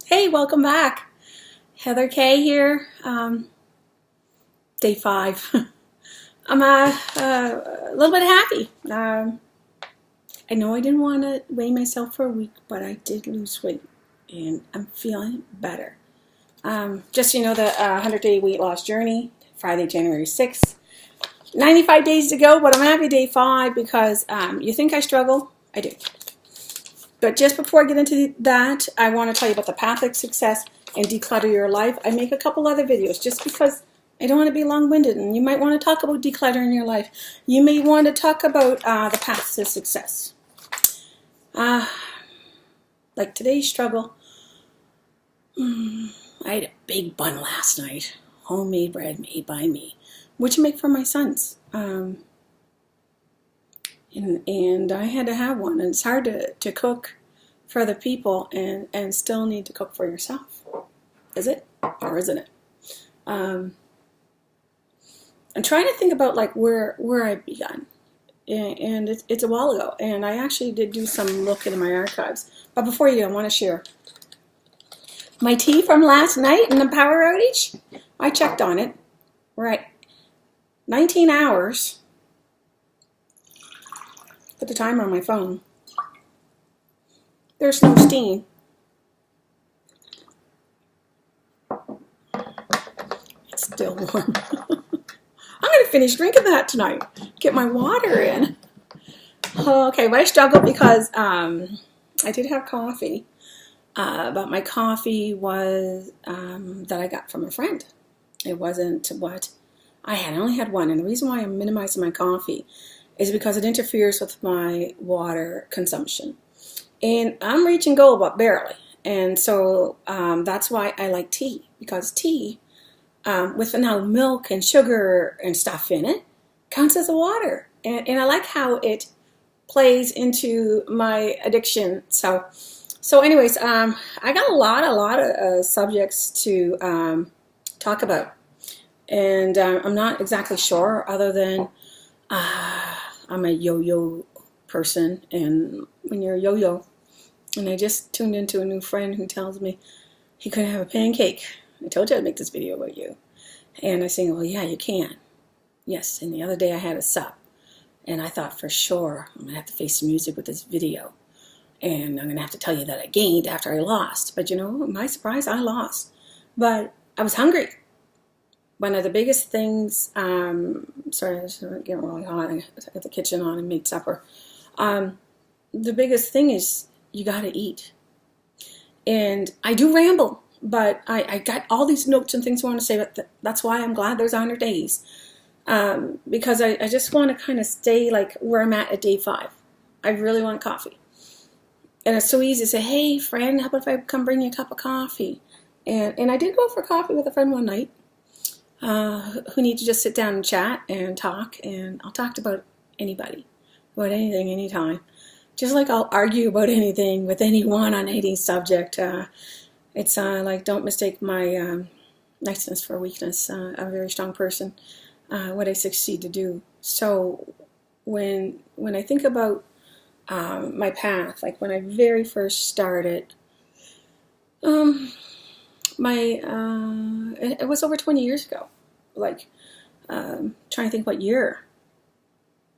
Hey, welcome back. Heather K here. Day 5. I'm a little bit happy. I know I didn't want to weigh myself for a week, but I did lose weight, and I'm feeling better. Just so you know, the 100-day weight loss journey, Friday, January 6th. 95 days to go, but I'm happy day 5 because you think I struggle? I do. But just before I get into that, I want to tell you about the path of success and declutter your life. I make a couple other videos just because I don't want to be long-winded, and you might want to talk about decluttering your life. You may want to talk about the paths to success. Like today's struggle, I had a big bun last night, homemade bread made by me, which I make for my sons. And I had to have one, and it's hard to cook for other people and still need to cook for yourself. Is it? Or isn't it? I'm trying to think about like where I began. And it's a while ago, and I actually did do some looking in my archives. But before you do, I want to share my tea from last night in the power outage. I checked on it. We're at 19 hours. Put the timer on my phone. There's no steam. It's still warm. I'm going to finish drinking that tonight. Get my water in. Okay, but I struggled because I did have coffee. But my coffee was that I got from a friend. It wasn't what I had. I only had one. And the reason why I'm minimizing my coffee is because it interferes with my water consumption. And I'm reaching goal, but barely. And so that's why I like tea, because tea, with now milk and sugar and stuff in it, counts as a water. And I like how it plays into my addiction. So anyways, I got a lot of subjects to talk about. And I'm not exactly sure, other than I'm a yo-yo person, and when you're a yo-yo, and I just tuned into a new friend who tells me he couldn't have a pancake. I told you I'd make this video about you. And I say, well, yeah, you can. Yes, and the other day I had a sup, and I thought for sure I'm going to have to face the music with this video. And I'm going to have to tell you that I gained after I lost. But you know, my surprise, I lost. But I was hungry. One of the biggest things, sorry, it's getting really hot. I got the kitchen on and made supper. The biggest thing is you got to eat. And I do ramble, but I got all these notes and things I want to say, but that's why I'm glad there's 100 days. Because I just want to kind of stay like where I'm at day 5. I really want coffee. And it's so easy to say, hey, friend, how about if I come bring you a cup of coffee? And I did go for coffee with a friend one night. Who need to just sit down and chat and talk, and I'll talk about anybody, about anything, anytime. Just like I'll argue about anything with anyone on any subject. It's like, don't mistake my niceness for weakness. I'm a very strong person, what I succeed to do. So when I think about my path, like when I very first started, it was over 20 years ago. Like, trying to think what year.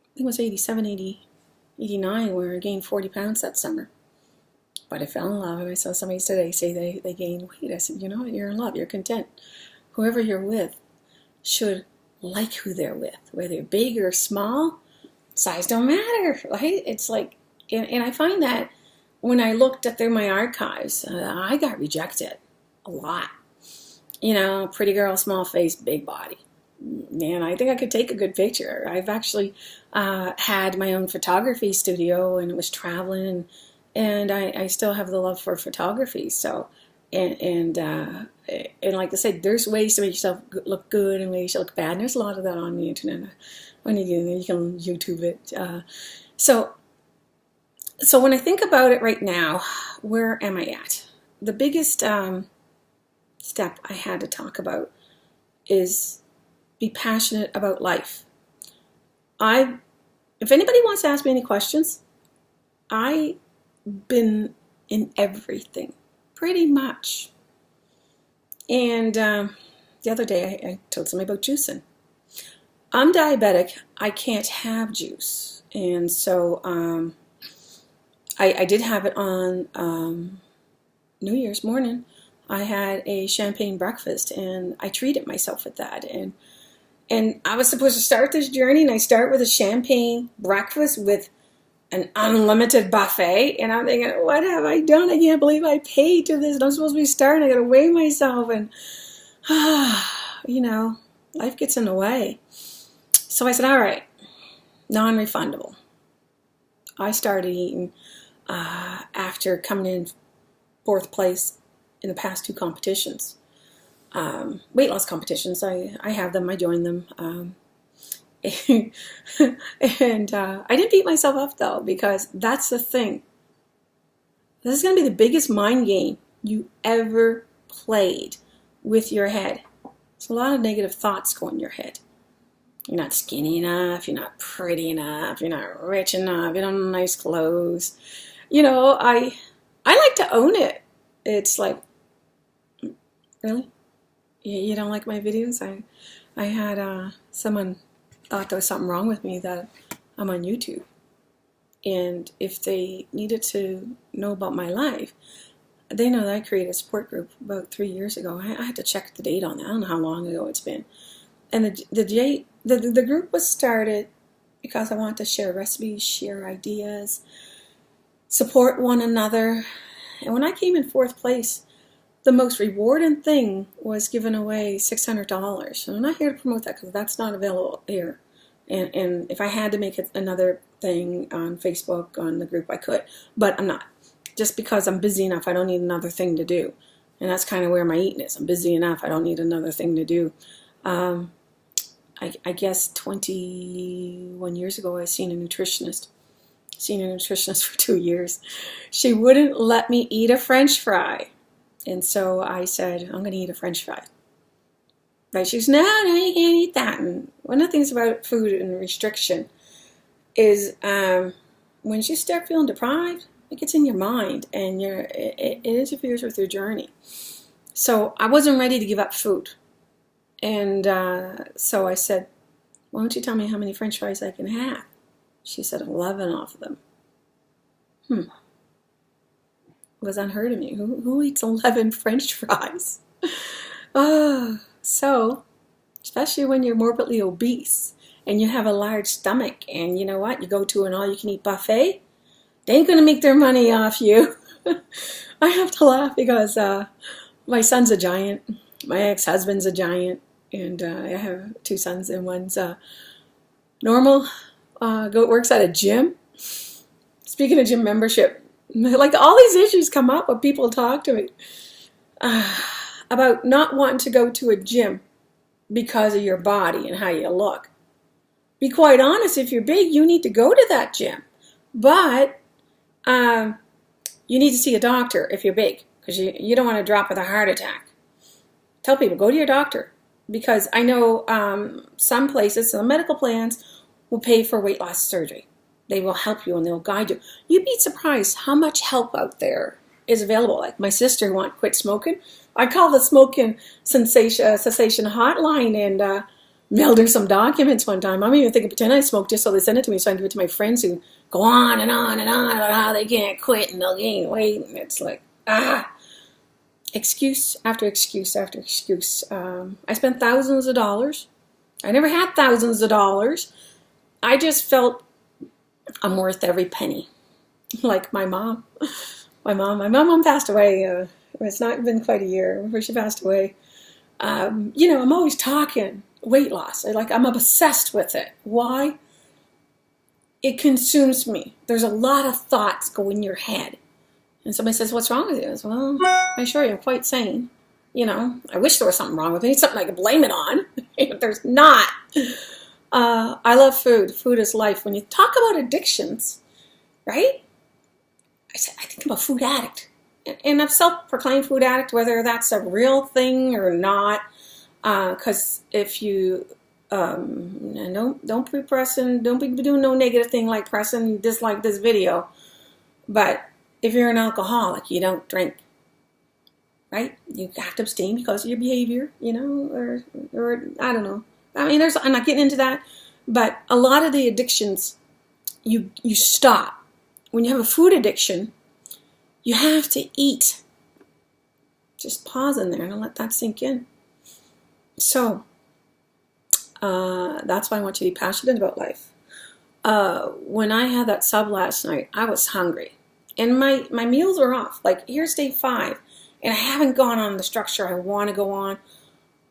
I think it was 87, 89, where I gained 40 pounds that summer. But I fell in love, and I saw somebody today say they gained weight. I said, you know what, you're in love, you're content. Whoever you're with should like who they're with. Whether they're big or small, size don't matter, right? It's like, and I find that when I looked at my archives, I got rejected a lot. You know, pretty girl, small face, big body. Man, I think I could take a good picture. I've actually had my own photography studio, and it was traveling, and I still have the love for photography. So, and like I said, there's ways to make yourself look good and ways to look bad. And there's a lot of that on the internet. When you can YouTube it. So when I think about it right now, where am I at? The biggest step I had to talk about is be passionate about life. If anybody wants to ask me any questions, I've been in everything. pretty much. And the other day I told somebody about juicing. I'm diabetic. I can't have juice. And so I did have it on New Year's morning. I had a champagne breakfast, and I treated myself with that. And I was supposed to start this journey, and I start with a champagne breakfast with an unlimited buffet. And I'm thinking, what have I done? I can't believe I paid to this. And I'm supposed to be starting. I got to weigh myself. And, you know, life gets in the way. So I said, all right, non-refundable. I started eating after coming in 4th place in the past 2 competitions. Weight loss competitions. I have them. I join them. And I didn't beat myself up, though, because that's the thing. This is going to be the biggest mind game you ever played with your head. There's a lot of negative thoughts go in your head. You're not skinny enough. You're not pretty enough. You're not rich enough. You don't have nice clothes. You know, I like to own it. It's like, really? You don't like my videos? I had someone thought there was something wrong with me that I'm on YouTube. And if they needed to know about my life, they know that I created a support group about 3 years ago. I had to check the date on that. I don't know how long ago it's been. And the group was started because I wanted to share recipes, share ideas, support one another. And when I came in 4th place, the most rewarding thing was giving away $600. And I'm not here to promote that because that's not available here. And if I had to make it another thing on Facebook, on the group, I could. But I'm not. Just because I'm busy enough, I don't need another thing to do. And that's kind of where my eating is. I'm busy enough, I don't need another thing to do. I guess 21 years ago, I seen a nutritionist. For 2 years. She wouldn't let me eat a French fry. And so I said, I'm going to eat a French fry. Right? She goes, no, you can't eat that. And one of the things about food and restriction is once you start feeling deprived, it gets in your mind and it interferes with your journey. So I wasn't ready to give up food. And so I said, why don't you tell me how many French fries I can have? She said 11 off of them. It was unheard of me. Who eats 11 French fries? So, especially when you're morbidly obese and you have a large stomach and you know what? You go to an all-you-can-eat buffet, they ain't going to make their money off you. I have to laugh because my son's a giant. My ex-husband's a giant. And I have 2 sons, and one's normal, works at a gym. Speaking of gym membership, like all these issues come up when people talk to me about not wanting to go to a gym because of your body and how you look. Be quite honest, if you're big, you need to go to that gym. But you need to see a doctor if you're big, because you don't want to drop with a heart attack. Tell people, go to your doctor. Because I know some places, some medical plans will pay for weight loss surgery. They will help you and they'll guide you. You'd be surprised how much help out there is available. Like my sister wanted to quit smoking. I called the smoking cessation hotline and mailed her some documents one time. I'm even thinking pretend I smoked just so they send it to me so I can give it to my friends who go on and on and on about how they can't quit and they'll gain weight. And it's like, excuse after excuse after excuse. I spent thousands of dollars. I never had thousands of dollars. I just felt I'm worth every penny. Like my mom. My mom passed away. It's not been quite a year before she passed away. You know, I'm always talking weight loss. I'm obsessed with it. Why? It consumes me. There's a lot of thoughts go in your head. And somebody says, what's wrong with you? I said, well, I assure you, I'm quite sane. You know, I wish there was something wrong with me, something I could blame it on. If there's not. I love food. Food is life. When you talk about addictions, right? I think I'm a food addict. And I'm self-proclaimed food addict, whether that's a real thing or not. Because if you, and don't be pressing, don't be doing no negative thing like pressing dislike this video. But if you're an alcoholic, you don't drink. right? You have to abstain because of your behavior, or I don't know. I mean, I'm not getting into that, but a lot of the addictions, you stop. When you have a food addiction, you have to eat. Just pause in there and let that sink in. So, that's why I want you to be passionate about life. When I had that sub last night, I was hungry. And my meals are off. Like, here's day 5. And I haven't gone on the structure I want to go on.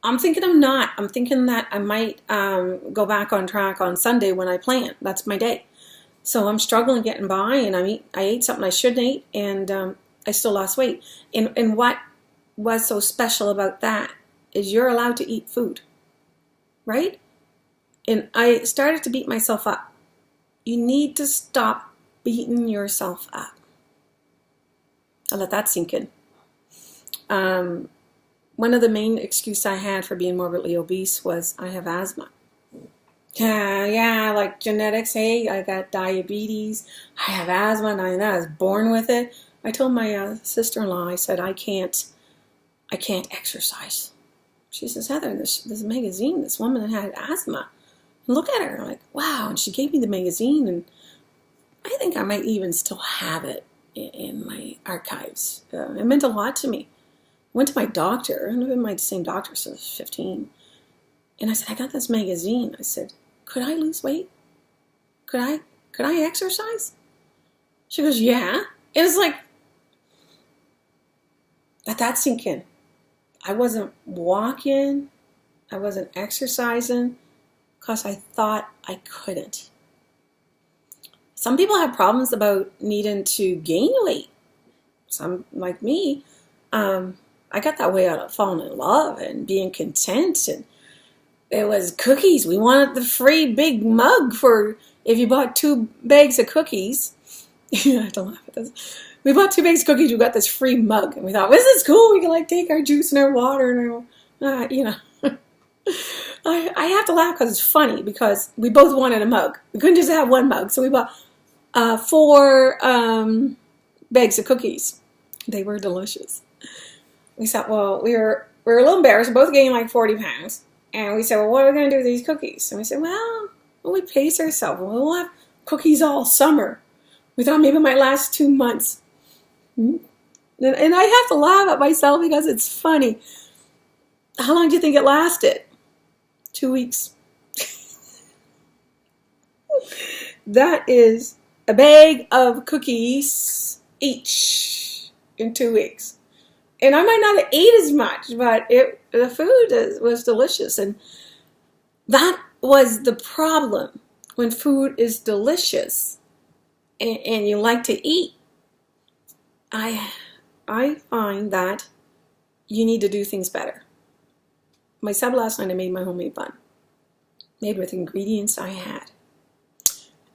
I'm thinking I'm not. I'm thinking that I might go back on track on Sunday when I plan. That's my day. So I'm struggling getting by, and I ate something I shouldn't eat, and I still lost weight. And what was so special about that is you're allowed to eat food, right? And I started to beat myself up. You need to stop beating yourself up. I'll let that sink in. One of the main excuses I had for being morbidly obese was I have asthma. Yeah, like genetics. Hey, I got diabetes. I have asthma, and I was born with it. I told my sister-in-law, I said, I can't exercise. She says, Heather, this magazine, this woman that had asthma. And look at her. I'm like, wow. And she gave me the magazine, and I think I might even still have it in my archives. It meant a lot to me. I went to my doctor, and I've been my same doctor since I was 15. And I said, I got this magazine. I said, could I lose weight? Could I exercise? She goes, yeah. It was like, let that sink in. I wasn't walking. I wasn't exercising because I thought I couldn't. Some people have problems about needing to gain weight. Some, like me, I got that way out of falling in love and being content. And it was cookies. We wanted the free big mug for if you bought 2 bags of cookies. I have to laugh at this. We bought 2 bags of cookies. We got this free mug, and we thought, this is cool. We can like take our juice and our water and our, I have to laugh because it's funny because we both wanted a mug. We couldn't just have one mug, so we bought 4 bags of cookies. They were delicious. We thought, well, we were a little embarrassed. We both gained like 40 pounds. And we said, well, what are we going to do with these cookies? And we said, well, we pace ourselves. We'll have cookies all summer. We thought maybe it might last 2 months. And I have to laugh at myself because it's funny. How long do you think it lasted? 2 weeks. That is a bag of cookies each in 2 weeks. And I might not have ate as much, but the food was delicious. And that was the problem. When food is delicious and you like to eat, I find that you need to do things better. My sub last night, I made my homemade bun. Made with ingredients I had.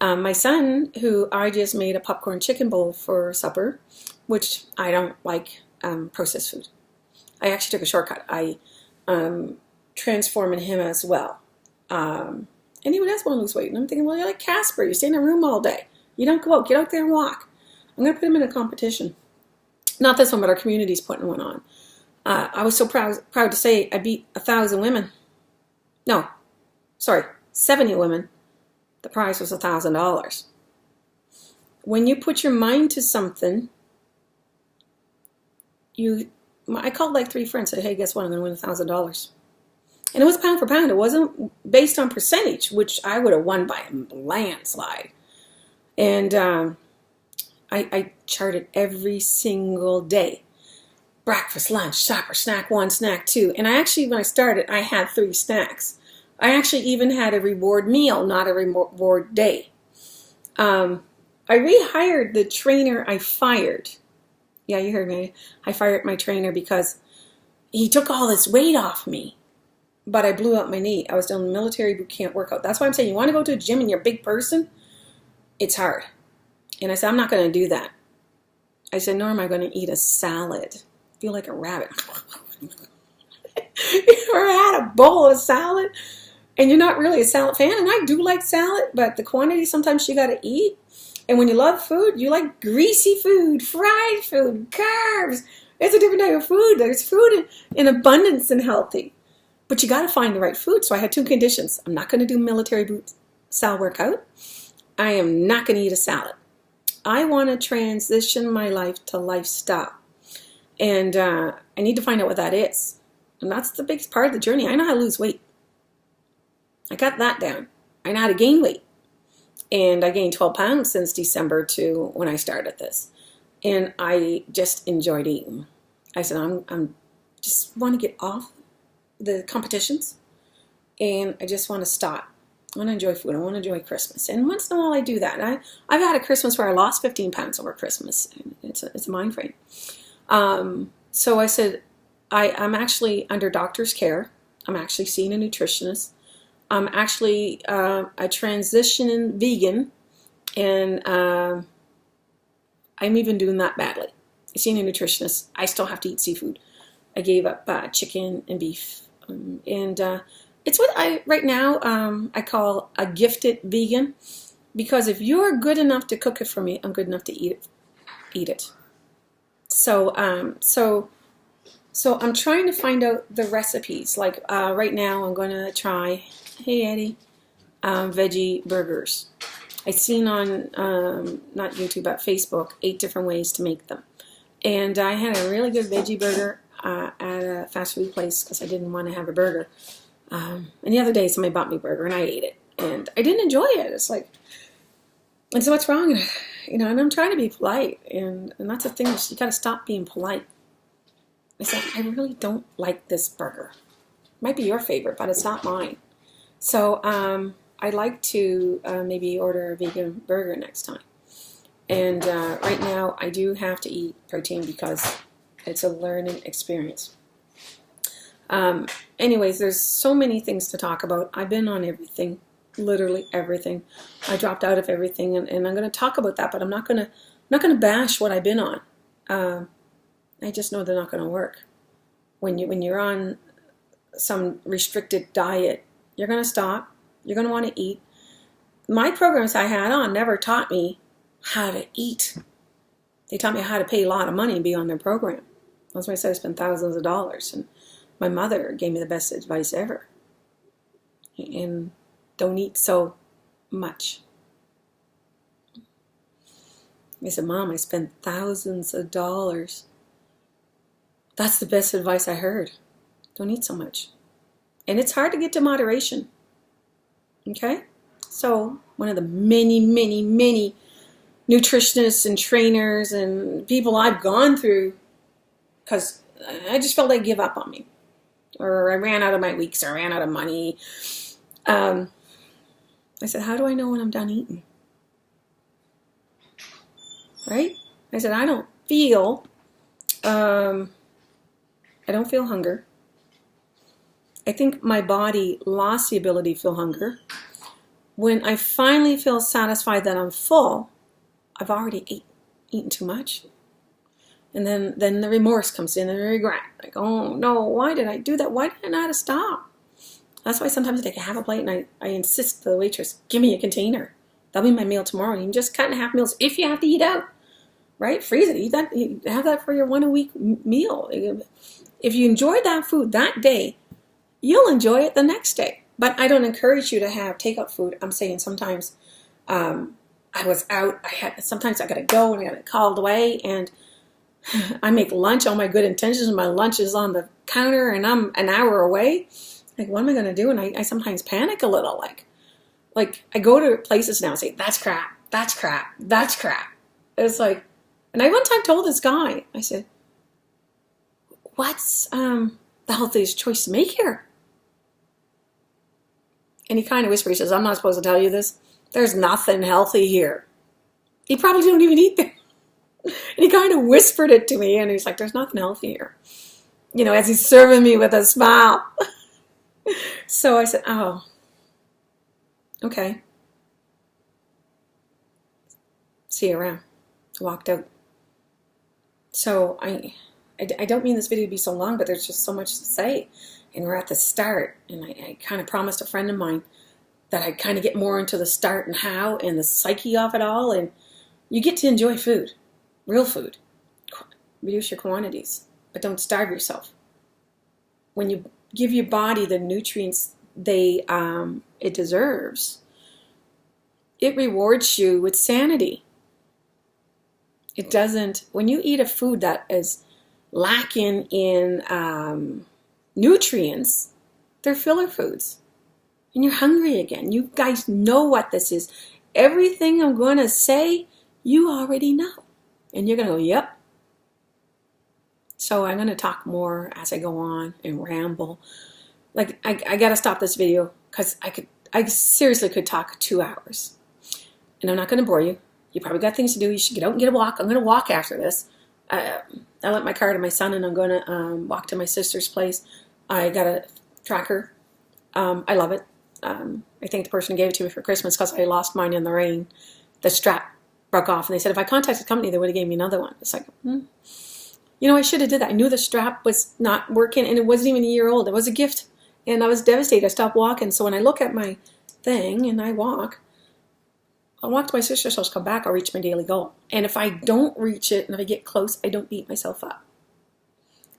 My son, who I just made a popcorn chicken bowl for supper, which I don't like processed food. I actually took a shortcut. I transformed him as well. Anyone else want to lose weight? And I'm thinking, well, you're like Casper. You stay in a room all day. You don't go out. Get out there and walk. I'm going to put him in a competition. Not this one, but our community's putting one on. I was so proud to say I beat 1,000 women. No, sorry, 70 women. The prize was $1,000. When you put your mind to something, I called like 3 friends and said, hey, guess what? I'm going to win $1,000. And it was pound for pound. It wasn't based on percentage, which I would have won by a landslide. And I charted every single day. Breakfast, lunch, supper, snack 1, snack 2. And I actually, when I started, I had 3 snacks. I actually even had a reward meal, not a reward day. I rehired the trainer I fired. Yeah, you heard me. I fired my trainer because he took all this weight off me. But I blew up my knee. I was doing a military boot camp workout. That's why I'm saying you want to go to a gym and you're a big person, it's hard. And I said, I'm not going to do that. I said, nor am I going to eat a salad. I feel like a rabbit. You ever had a bowl of salad and you're not really a salad fan? And I do like salad, but the quantity sometimes you got to eat. And when you love food, you like greasy food, fried food, carbs. It's a different type of food. There's food in abundance and healthy. But you got to find the right food. So I had two conditions. I'm not going to do military boot style workout. I am not going to eat a salad. I want to transition my life to lifestyle. And I need to find out what that is. And that's the biggest part of the journey. I know how to lose weight. I got that down. I know how to gain weight. And I gained 12 pounds since December to when I started this. And I just enjoyed eating. I said, I'm just want to get off the competitions. And I just want to stop. I want to enjoy food. I want to enjoy Christmas. And once in a while I do that. I've had a Christmas where I lost 15 pounds over Christmas. It's a mind frame. So I said, I'm actually under doctor's care. I'm actually seeing a nutritionist. I'm actually a transitioning vegan, and I'm even doing that badly. Seeing a nutritionist. I still have to eat seafood. I gave up chicken and beef, and it's what right now I call a gifted vegan, because if you're good enough to cook it for me, I'm good enough to eat it. So I'm trying to find out the recipes. Like right now, I'm going to try. Hey Eddie, veggie burgers. I seen on not YouTube but Facebook 8 different ways to make them, and I had a really good veggie burger at a fast food place because I didn't want to have a burger. And the other day, somebody bought me a burger and I ate it, and I didn't enjoy it. It's like, and so what's wrong? And I'm trying to be polite, and that's the thing. You got to stop being polite. I said, I really don't like this burger. It might be your favorite, but it's not mine. So I'd like to maybe order a vegan burger next time. And right now, I do have to eat protein because it's a learning experience. Anyways, there's so many things to talk about. I've been on everything, literally everything. I dropped out of everything, and I'm going to talk about that, but I'm not going to bash what I've been on. I just know they're not going to work. When you're on some restricted diet, you're going to stop. You're going to want to eat. My programs I had on never taught me how to eat. They taught me how to pay a lot of money and be on their program. That's why I said I spent thousands of dollars. And my mother gave me the best advice ever. And don't eat so much. I said, Mom, I spent thousands of dollars. That's the best advice I heard. Don't eat so much. And it's hard to get to moderation. Okay? So one of the many, many, many nutritionists and trainers and people I've gone through, because I just felt they'd give up on me. Or I ran out of my weeks, or I ran out of money. I said, how do I know when I'm done eating? Right? I said, I don't feel hunger. I think my body lost the ability to feel hunger. When I finally feel satisfied that I'm full, I've already eaten too much. And then the remorse comes in and the regret. Like, oh no, why did I do that? Why did I know how to stop? That's why sometimes I take a half a plate and I insist to the waitress, give me a container. That'll be my meal tomorrow. And you can just cut in half meals if you have to eat out. Right? Freeze it. Eat that. Have that for your 1 a week meal. If you enjoyed that food that day, you'll enjoy it the next day. But I don't encourage you to have takeout food. I'm saying sometimes I was out. Sometimes I got to go and I got it called away, and I make lunch. All my good intentions, and my lunch is on the counter, and I'm an hour away. Like, what am I going to do? And I sometimes panic a little. Like I go to places now and say, that's crap. That's crap. That's crap. It's like, and I one time told this guy, I said, what's the healthiest choice to make here? And he kind of whispered, he says, I'm not supposed to tell you this. There's nothing healthy here. He probably don't even eat there. And he kind of whispered it to me, and he's like, there's nothing healthy here. As he's serving me with a smile. So I said, oh, okay. See you around. I walked out. So I don't mean this video to be so long, but there's just so much to say. And we're at the start, and I kind of promised a friend of mine that I'd kind of get more into the start and how and the psyche of it all. And you get to enjoy food, real food. Reduce your quantities. but don't starve yourself. When you give your body the nutrients it deserves, it rewards you with sanity. It doesn't, when you eat a food that is lacking in nutrients, they're filler foods. And you're hungry again. You guys know what this is. Everything I'm going to say, you already know. And you're going to go, yep. So I'm going to talk more as I go on and ramble. Like, I got to stop this video because I seriously could talk 2 hours. And I'm not going to bore you. You probably got things to do. You should get out and get a walk. I'm going to walk after this. I lent my car to my son, and I'm going to walk to my sister's place. I got a tracker. I love it. I think the person gave it to me for Christmas because I lost mine in the rain. The strap broke off, and they said if I contacted the company, they would have gave me another one. It's like, You know, I should have did that. I knew the strap was not working, and it wasn't even a year old. It was a gift, and I was devastated. I stopped walking. So when I look at my thing and I'll walk to my sister's house, come back, I'll reach my daily goal. And if I don't reach it and if I get close, I don't beat myself up.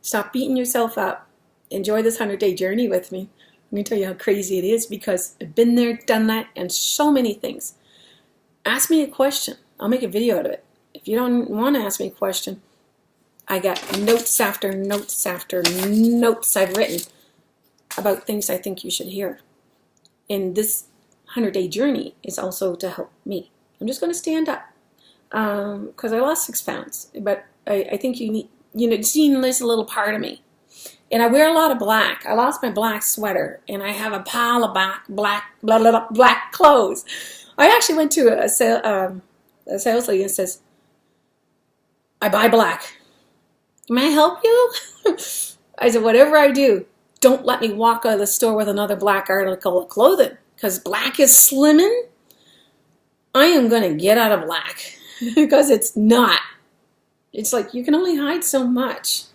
Stop beating yourself up. Enjoy this 100-day journey with me. Let me tell you how crazy it is because I've been there, done that, and so many things. Ask me a question. I'll make a video out of it. If you don't want to ask me a question, I got notes after notes after notes I've written about things I think you should hear. And this 100-day journey is also to help me. I'm just going to stand up because I lost 6 pounds, but I think you need, seeing this little part of me. And I wear a lot of black. I lost my black sweater, and I have a pile of black clothes. I actually went to a sales lady and says, I buy black. May I help you? I said, whatever I do, don't let me walk out of the store with another black article of clothing. Because black is slimming, I am going to get out of black. Because it's not. It's like you can only hide so much.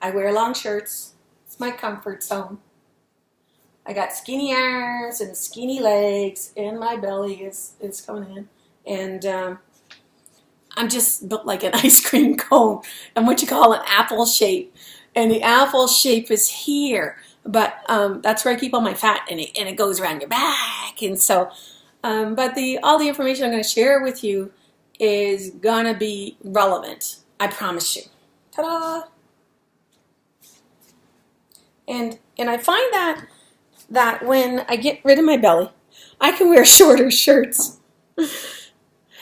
I wear long shirts. It's my comfort zone. I got skinny arms and skinny legs, and my belly is coming in. And I'm just built like an ice cream cone. I'm what you call an apple shape. And the apple shape is here. But that's where I keep all my fat, and it goes around your back. And so, but all the information I'm going to share with you is going to be relevant. I promise you. Ta-da! And I find that when I get rid of my belly, I can wear shorter shirts.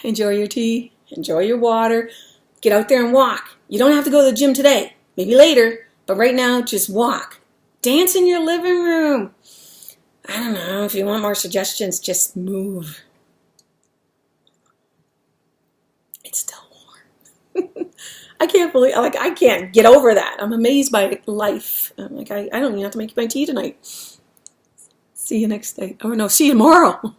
Enjoy your tea. Enjoy your water. Get out there and walk. You don't have to go to the gym today. Maybe later. But right now, just walk. Dance in your living room. I don't know. If you want more suggestions, just move. It's still warm. I can't believe, I can't get over that. I'm amazed by life. I'm like, I don't even have to make my tea tonight. See you next day. Oh, no, see you tomorrow.